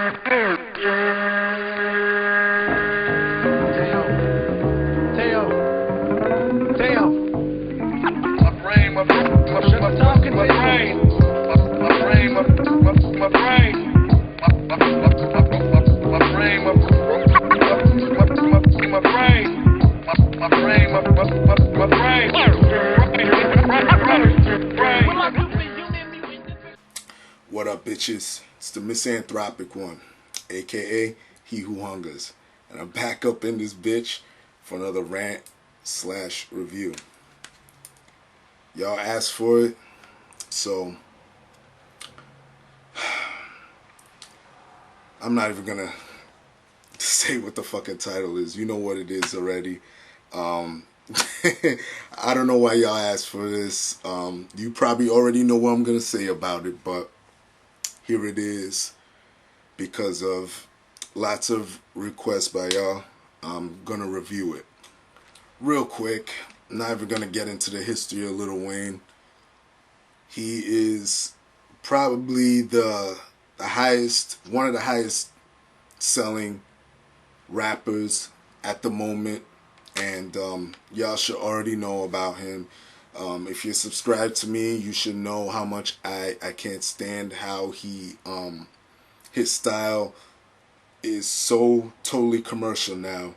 What up, bitches? It's the MisanthropikOne, aka He Who Hungers, and I'm back up in this bitch for another rant/review. Y'all asked for it, so I'm not even gonna say what the fucking title is. You know what it is already. I don't know why y'all asked for this. You probably already know what I'm gonna say about it, but here it is. Because of lots of requests by y'all, I'm gonna review it real quick. I'm not even gonna get into the history of Lil Wayne. He is probably one of the highest selling rappers at the moment, and y'all should already know about him. If you're subscribed to me, you should know how much I can't stand how his style is so totally commercial now,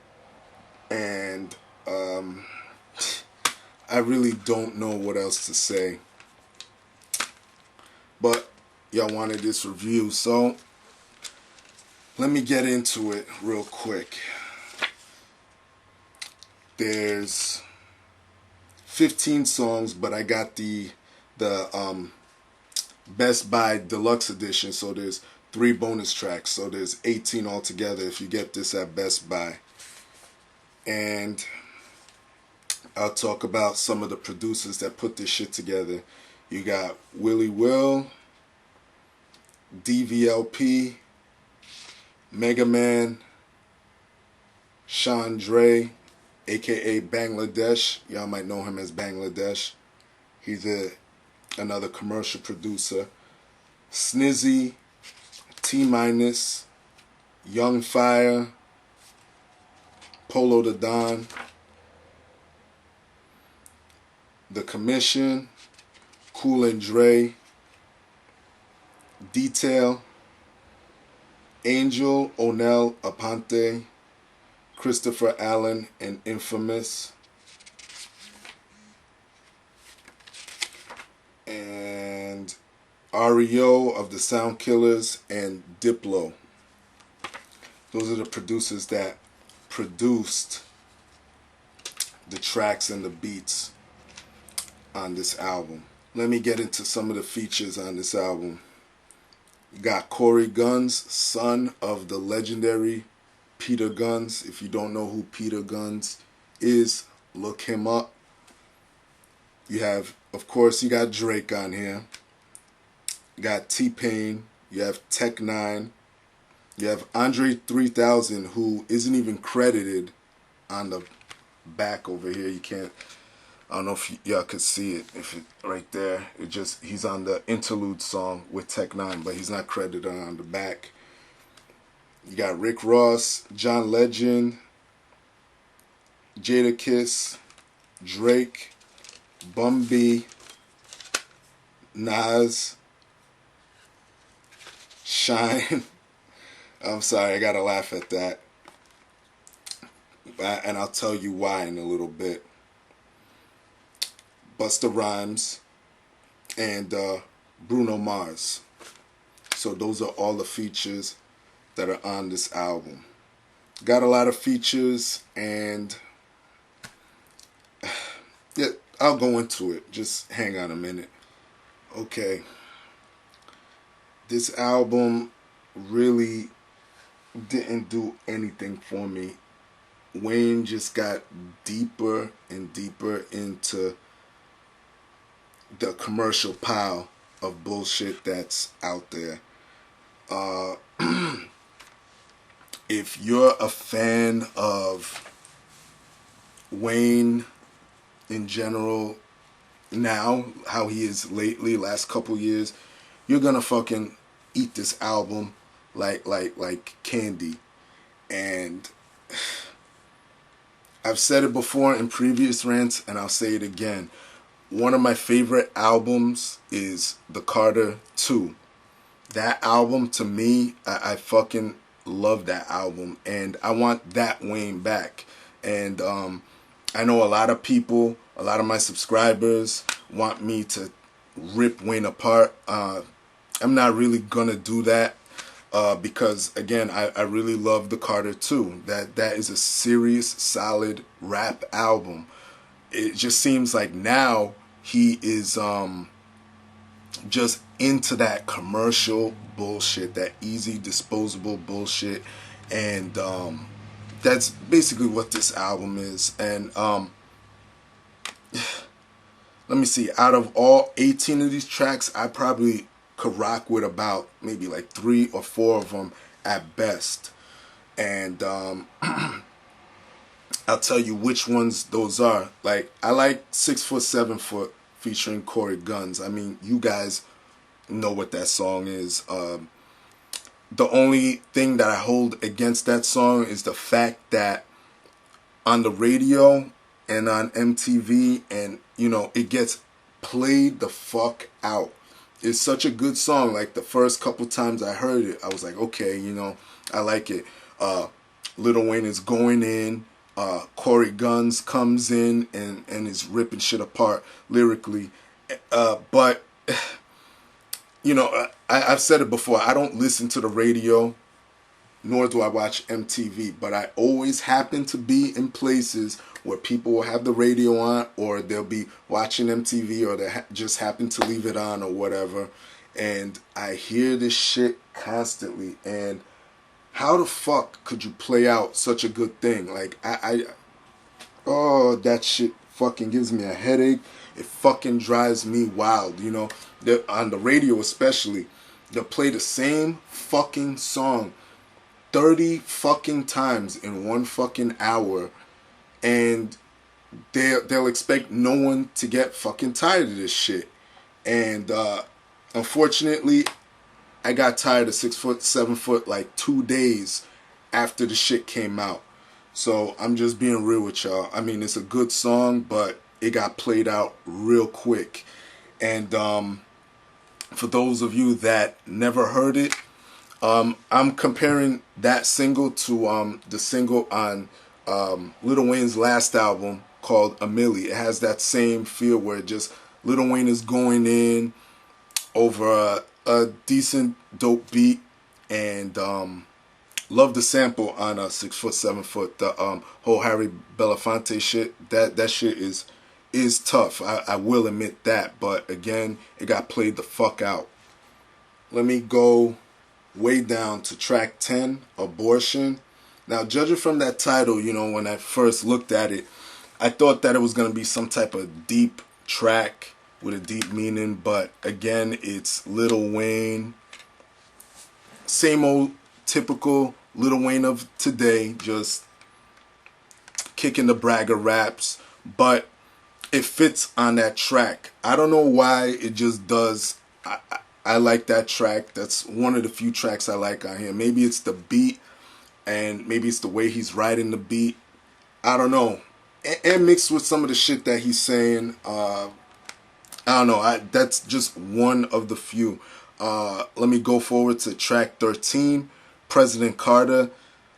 and I really don't know what else to say. But y'all wanted this review, so let me get into it real quick. There's 15 songs, but I got the Best Buy Deluxe Edition, so there's 3 bonus tracks, so there's 18 altogether if you get this at Best Buy. And I'll talk about some of the producers that put this shit together. You got Willie Will, DVLP, Mega Man, Sean Dre, aka Bangladesh. Y'all might know him as Bangladesh. He's another commercial producer. Snizzy, T-Minus, Young Fire, Polo the Don, The Commission, Cool and Dre, Detail, Angel Onel Apante, Christopher Allen and Infamous, and REO of the Sound Killers, and Diplo. Those are the producers that produced the tracks and the beats on this album. Let me get into some of the features on this album. You got Corey Guns, son of the legendary Peter Guns. If you don't know who Peter Guns is, look him up. You have, of course, you got Drake on here. You got T-Pain. You have Tech 9. You have Andre 3000, who isn't even credited on the back over here. You can't, I don't know if y'all could see it, if it right there. He's on the interlude song with Tech 9, but he's not credited on the back. You got Rick Ross, John Legend, Jadakiss, Drake, Bun B, Nas, Shine. I'm sorry, I gotta laugh at that. And I'll tell you why in a little bit. Busta Rhymes, and Bruno Mars. So those are all the features that are on this album. Got a lot of features, and yeah, I'll go into it. Just hang on a minute. Okay. This album really didn't do anything for me. Wayne just got deeper and deeper into the commercial pile of bullshit that's out there. If you're a fan of Wayne in general now, how he is lately, last couple years, you're gonna fucking eat this album like candy. And I've said it before in previous rants, and I'll say it again. One of my favorite albums is The Carter 2. That album, to me, I fucking love that album, and I want that Wayne back. And I know a lot of people, a lot of my subscribers want me to rip Wayne apart. I'm not really gonna do that because, again, I really love The Carter 2. That is a serious, solid rap album. It just seems like now he is just into that commercial bullshit, that easy disposable bullshit, and that's basically what this album is. And let me see, out of all 18 of these tracks, I probably could rock with about maybe like 3 or 4 of them at best. And I'll tell you which ones those are. Like, I like 6 Foot 7 Foot featuring Corey Guns. I mean, you guys know what that song is. The only thing that I hold against that song is the fact that on the radio and on MTV, and it gets played the fuck out. It's such a good song. Like, the first couple times I heard it, I was like, okay, I like it. Lil Wayne is going in. Corey Guns comes in and is ripping shit apart lyrically. But I've said it before. I don't listen to the radio, nor do I watch MTV. But I always happen to be in places where people will have the radio on, or they'll be watching MTV, or they just happen to leave it on, or whatever. And I hear this shit constantly. And how the fuck could you play out such a good thing? Like, oh, that shit fucking gives me a headache. It fucking drives me wild, on the radio especially. They'll play the same fucking song 30 fucking times in one fucking hour, and they'll expect no one to get fucking tired of this shit. And unfortunately, I got tired of 6 Foot 7 Foot like 2 days after the shit came out. So I'm just being real with y'all. I mean, it's a good song, but it got played out real quick. And for those of you that never heard it, I'm comparing that single to the single on Lil Wayne's last album called A Milli. It has that same feel where just Lil Wayne is going in over a decent dope beat, and love the sample on 6 Foot 7 Foot. The whole Harry Belafonte shit, that shit is tough. I will admit that, but again, it got played the fuck out. Let me go way down to track 10, Abortion. Now, judging from that title, when I first looked at it, I thought that it was going to be some type of deep track with a deep meaning, but again, it's Lil Wayne. Same old typical Lil Wayne of today, just kicking the bragger raps, but it fits on that track. I don't know why, it just does. I like that track. That's one of the few tracks I like on here. Maybe it's the beat, and maybe it's the way he's riding the beat. I don't know. And mixed with some of the shit that he's saying. I don't know. That's just one of the few. Let me go forward to track 13, President Carter.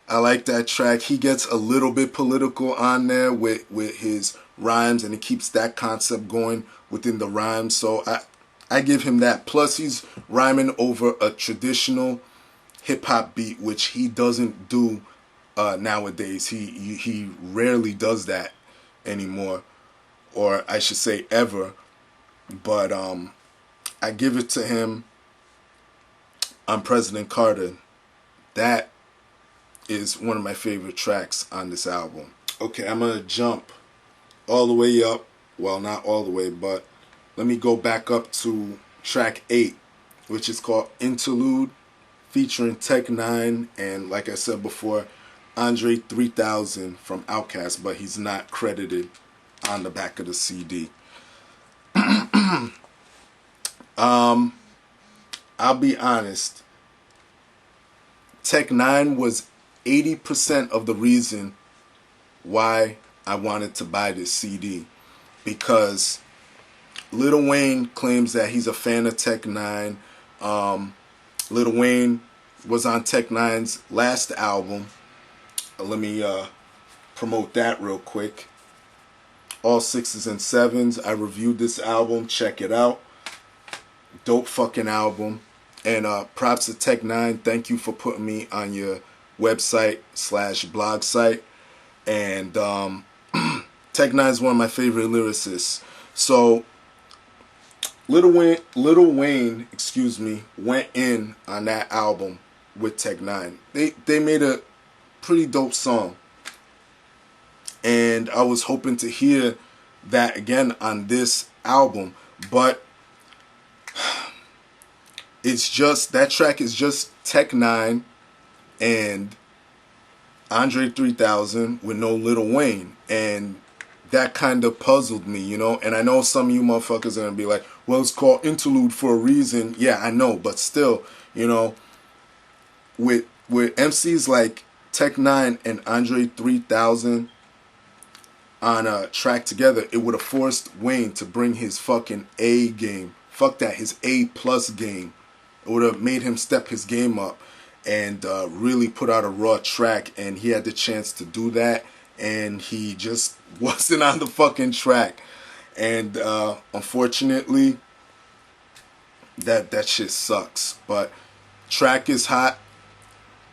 I like that track. He gets a little bit political on there with his rhymes, and he keeps that concept going within the rhymes. So I give him that. Plus, he's rhyming over a traditional hip-hop beat, which he doesn't do nowadays. He rarely does that anymore, or I should say ever. But I give it to him on President Carter. That is one of my favorite tracks on this album. Okay, I'm going to jump all the way up. Well, not all the way, but let me go back up to track 8, which is called Interlude, featuring Tech 9 and, like I said before, Andre 3000 from Outkast, but he's not credited on the back of the CD. I'll be honest. Tech 9 was 80% of the reason why I wanted to buy this CD, because Lil Wayne claims that he's a fan of Tech 9. Lil Wayne was on Tech 9's last album. Let me promote that real quick. All 6s and 7s. I reviewed this album. Check it out. Dope fucking album. And props to Tech 9. Thank you for putting me on your website / blog site. And Tech 9 is one of my favorite lyricists. So Lil Wayne, excuse me, went in on that album with Tech 9. They made a pretty dope song. And I was hoping to hear that again on this album, but it's just, that track is just Tech 9 and Andre 3000 with no Lil Wayne, and that kind of puzzled me, you know. And I know some of you motherfuckers are gonna be like, well, it's called interlude for a reason. Yeah, I know, but still, you know, with MCs like Tech 9 and Andre 3000 on a track together, it would have forced Wayne to bring his fucking A game. Fuck that, his A+ game. It would have made him step his game up and really put out a raw track, and he had the chance to do that, and he just wasn't on the fucking track. And unfortunately, that shit sucks. But track is hot.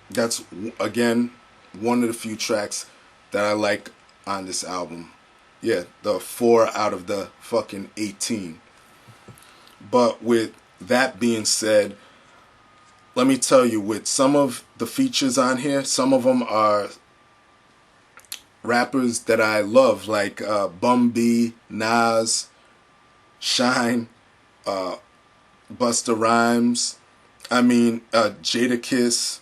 That's, again, one of the few tracks that I like on this album. Yeah, the 4 out of the fucking 18. But with that being said, let me tell you, with some of the features on here, some of them are rappers that I love, like Bun B, Nas, Shine, Busta Rhymes, Jadakiss,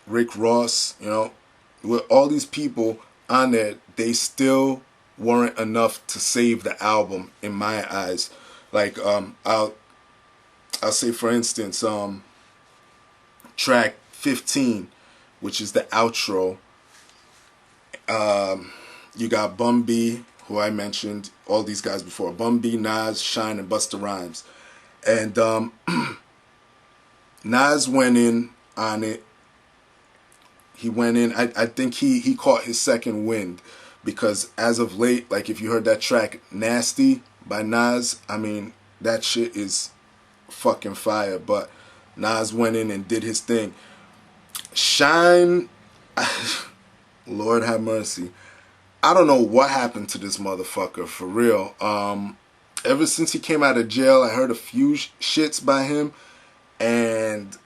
Rick Ross. You know, with all these people on there, they still weren't enough to save the album in my eyes. Like I'll say, for instance, track 15, which is the outro. You got Bun B, who I mentioned, all these guys before. Bun B, Nas, Shine, and Busta Rhymes. And Nas went in on it. He went in, I think he caught his second wind, because as of late, like if you heard that track Nasty by Nas, I mean, that shit is fucking fire. But Nas went in and did his thing. Shine, Lord have mercy. I don't know what happened to this motherfucker, for real. Ever since he came out of jail, I heard a few shits by him, and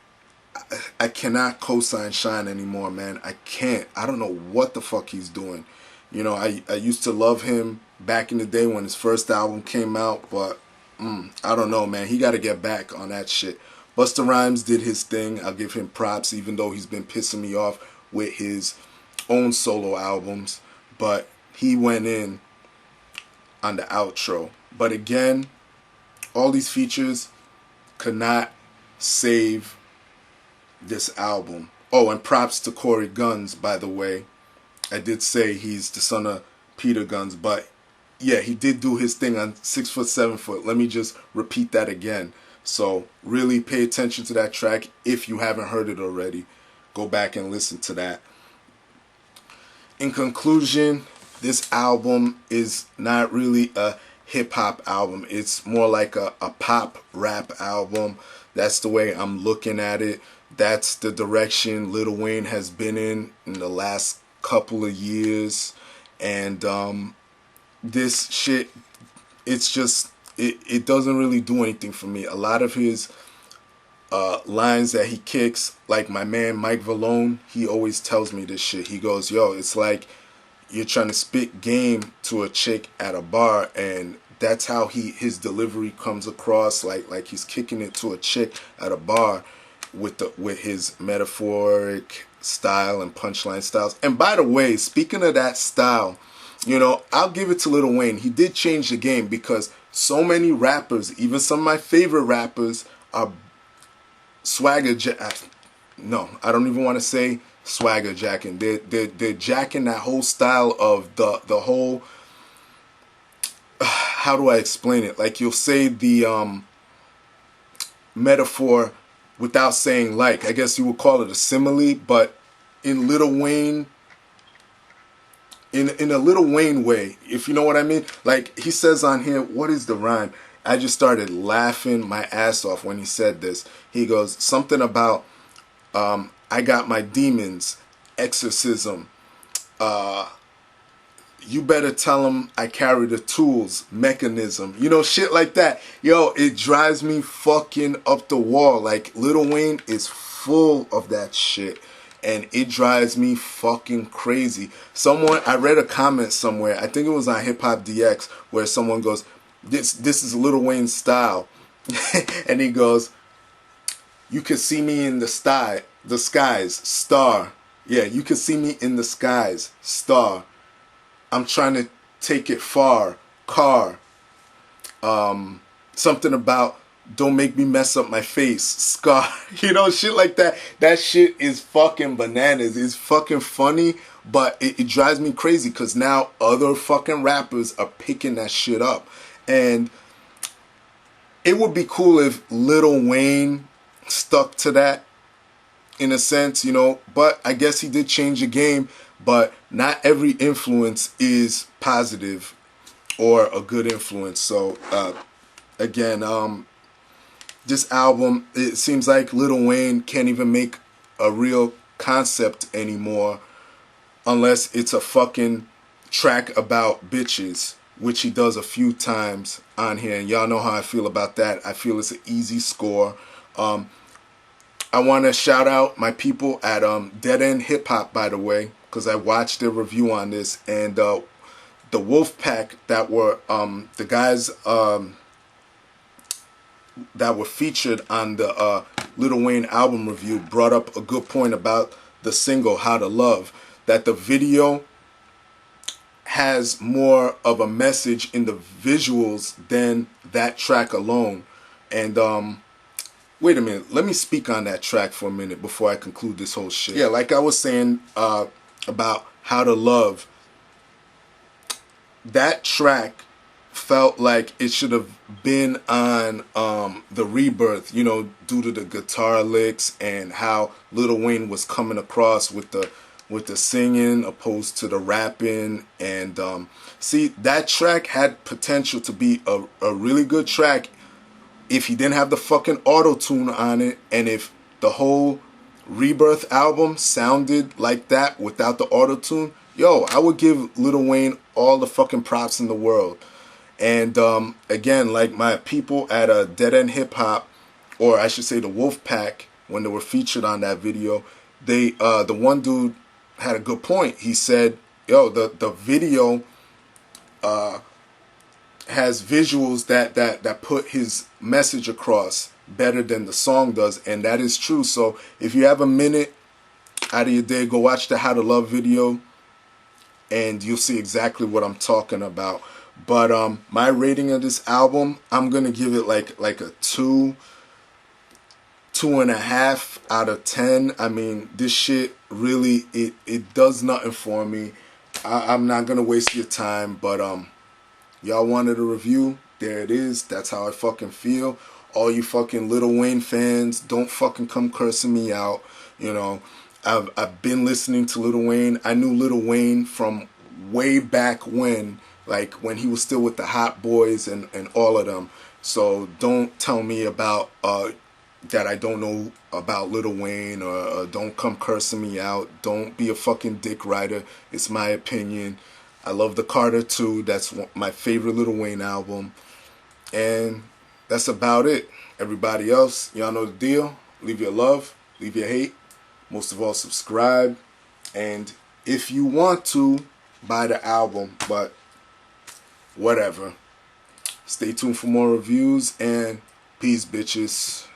I cannot co-sign Shine anymore, man. I can't. I don't know what the fuck he's doing. You know, I used to love him back in the day when his first album came out, but I don't know, man. He got to get back on that shit. Busta Rhymes did his thing. I'll give him props, even though he's been pissing me off with his own solo albums. But he went in on the outro. But again, all these features could not save this album. Oh, and props to Corey Guns, by the way. I did say he's the son of Peter Guns, but yeah, he did do his thing on 6 Foot 7 Foot. Let me just repeat that again. So really pay attention to that track. If you haven't heard it already, go back and listen to that. In conclusion, this album is not really a hip-hop album. It's more like a pop rap album. That's the way I'm looking at it. That's the direction Lil Wayne has been in the last couple of years. And this shit, it's just, it doesn't really do anything for me. A lot of his lines that he kicks, like my man Mike Valone, he always tells me this shit. He goes, yo, it's like you're trying to spit game to a chick at a bar, and that's how his delivery comes across, like he's kicking it to a chick at a bar with his metaphoric style and punchline styles. And by the way, speaking of that style, you know, I'll give it to Lil Wayne. He did change the game, because so many rappers, even some of my favorite rappers, are swagger no, I don't even want to say swagger jacking. They're jacking that whole style of the whole. How do I explain it? Like, you'll say the metaphor without saying like. I guess you would call it a simile, but in Lil Wayne. In a Lil Wayne way, if you know what I mean. Like, he says on here, what is the rhyme? I just started laughing my ass off when he said this. He goes, something about, I got my demons, exorcism, you better tell them I carry the tools, mechanism, you know, shit like that. Yo, it drives me fucking up the wall. Like, Lil Wayne is full of that shit, and it drives me fucking crazy. I read a comment somewhere, I think it was on Hip Hop DX, where someone goes, this is Lil Wayne's style. And he goes, you could see me in the skies, star. Yeah, you could see me in the skies, star. I'm trying to take it far, car. Something about don't make me mess up my face, scar. You know, shit like that. That shit is fucking bananas. It's fucking funny, but it drives me crazy because now other fucking rappers are picking that shit up. And it would be cool if Lil Wayne stuck to that in a sense, you know, but I guess he did change the game. But not every influence is positive or a good influence. So again, this album, it seems like Lil Wayne can't even make a real concept anymore unless it's a fucking track about bitches, which he does a few times on here, and y'all know how I feel about that. I feel it's an easy score. I want to shout out my people at Dead End Hip Hop, by the way, because I watched their review on this, and the Wolfpack that were the guys that were featured on the Lil Wayne album review brought up a good point about the single How to Love, that the video has more of a message in the visuals than that track alone. And wait a minute, let me speak on that track for a minute before I conclude this whole shit. Yeah, like I was saying about How to Love, that track felt like it should have been on the Rebirth, you know, due to the guitar licks and how Lil Wayne was coming across with the singing opposed to the rapping. And see, that track had potential to be a really good track if he didn't have the fucking auto-tune on it, and if the whole Rebirth album sounded like that without the auto-tune. Yo, I would give Lil Wayne all the fucking props in the world. And again, like my people at Dead End Hip Hop, or I should say the Wolfpack, when they were featured on that video, they the one dude had a good point. He said, yo, the video has visuals that put his message across better than the song does, and that is true. So if you have a minute out of your day, go watch the How to Love video, and you'll see exactly what I'm talking about. But my rating of this album, I'm gonna give it like a 2.5 out of 10. I mean, this shit really, it does nothing for me. I'm not gonna waste your time, but y'all wanted a review, there it is. That's how I fucking feel. All you fucking Lil Wayne fans, don't fucking come cursing me out. You know, I've been listening to Lil Wayne. I knew Lil Wayne from way back when, like when he was still with the Hot Boys and all of them. So don't tell me about that I don't know about Lil Wayne, or don't come cursing me out. Don't be a fucking dick rider. It's my opinion. I love the Carter 2. That's my favorite Lil Wayne album. And that's about it. Everybody else, y'all know the deal. Leave your love, leave your hate. Most of all, subscribe. And if you want to, buy the album. But whatever. Stay tuned for more reviews, and peace, bitches.